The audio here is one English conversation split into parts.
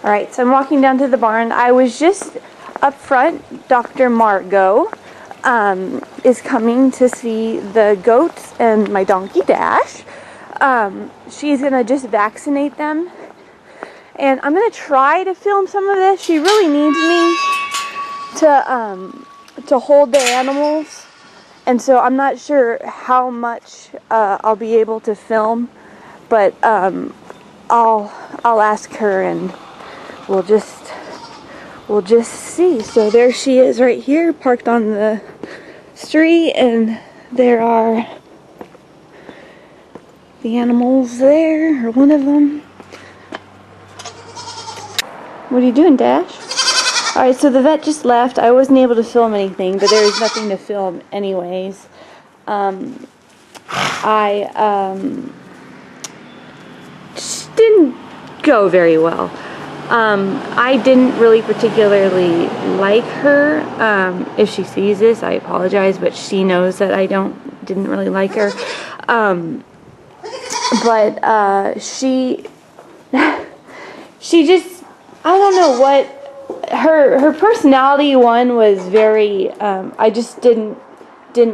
Alright, so I'm walking down to the barn. I was just up front. Dr. Margot is coming to see the goats and my donkey Dash. She's going to just vaccinate them. And I'm going to try to film some of this. She really needs me to hold the animals. And so I'm not sure how much I'll be able to film. But I'll ask her and we'll just see. So there she is right here, parked on the street, and there are the animals there, or one of them. What are you doing, Dash? Alright, so the vet just left. I wasn't able to film anything, but there is nothing to film anyways. Didn't go very well. I didn't really particularly like her. If she sees this, I apologize, but she knows that I didn't really like her. She just, I don't know what, her personality was very, I just didn't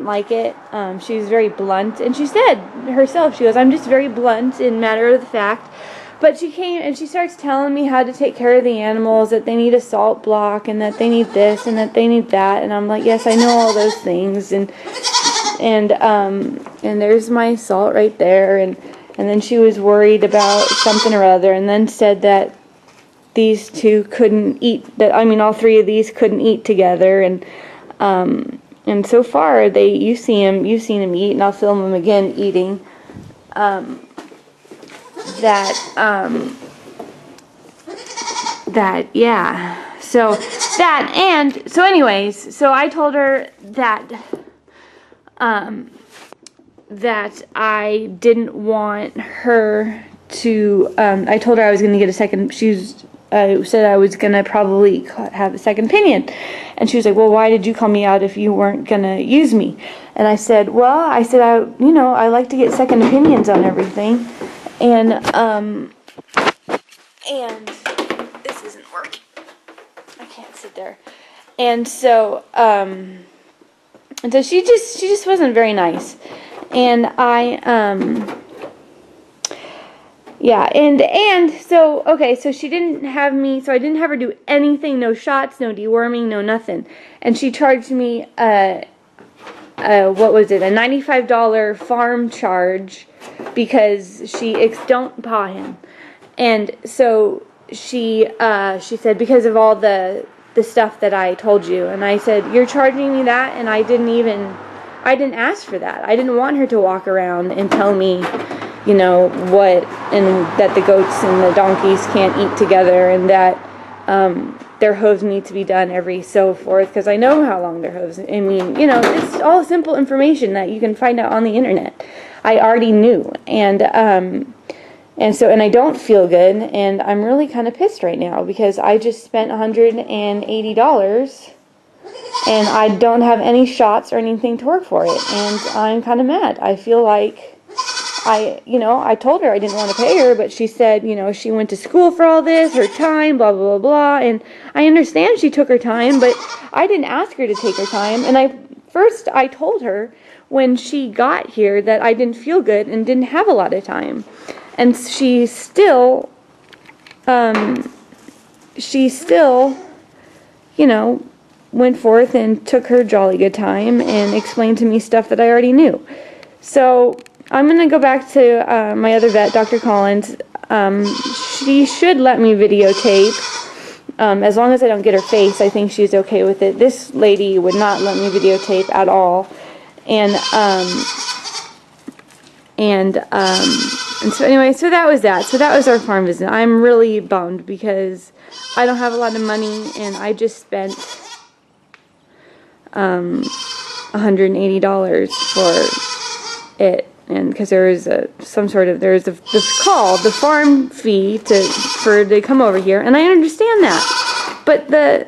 like it. She was very blunt, and she said herself, she goes, I'm just very blunt in matter of the fact. But she came and she starts telling me how to take care of the animals, that they need a salt block, and that they need this, and that they need that, and I'm like, yes, I know all those things, and there's my salt right there, and then she was worried about something or other, and then said that these two couldn't eat, all three of these couldn't eat together, and so far you've seen them eat, and I'll film them again eating. So I told her that I didn't want her to, I told her I was going to get a second, I said I was going to probably have a second opinion. And she was like, well, why did you call me out if you weren't going to use me? And I said, I like to get second opinions on everything. And this isn't working. I can't sit there. And so she just wasn't very nice. And so she didn't have me, so I didn't have her do anything, no shots, no deworming, no nothing. And she charged me, what was it, a $95 farm charge, because don't paw him. And so she said, because of all the stuff that I told you. And I said, you're charging me that, and I didn't ask for that. I didn't want her to walk around and tell me, what, and that the goats and the donkeys can't eat together, and that their hooves need to be done every so forth, because I know how long their hooves, it's all simple information that you can find out on the internet. I already knew, and I don't feel good, and I'm really kind of pissed right now, because I just spent $180, and I don't have any shots or anything to work for it, and I'm kind of mad. I feel like I told her I didn't want to pay her, but she said, she went to school for all this, her time, blah, blah, blah, blah, and I understand she took her time, but I didn't ask her to take her time, and I told her when she got here that I didn't feel good and didn't have a lot of time, and she still, went forth and took her jolly good time and explained to me stuff that I already knew. So I'm going to go back to my other vet, Dr. Collins. She should let me videotape. As long as I don't get her face, I think she's okay with it. This lady would not let me videotape at all. And so anyway, so that was that. So that was our farm visit. I'm really bummed because I don't have a lot of money, and I just spent $180 for it. And because there was the farm fee for to come over here, and I understand that, but the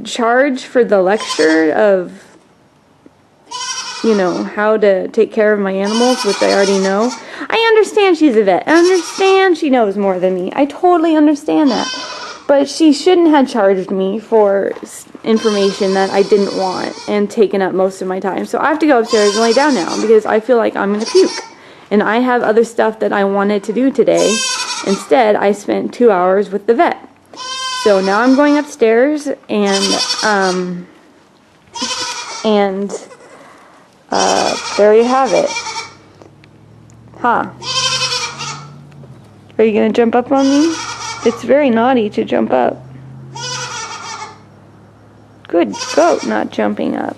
charge for the lecture of how to take care of my animals, which I already know. I understand she's a vet. I understand she knows more than me. I totally understand that. But she shouldn't have charged me for information that I didn't want and taken up most of my time. So I have to go upstairs and lay down now because I feel like I'm going to puke. And I have other stuff that I wanted to do today. Instead, I spent 2 hours with the vet. So now I'm going upstairs and there you have it. Huh. Are you going to jump up on me? It's very naughty to jump up. Good goat not jumping up.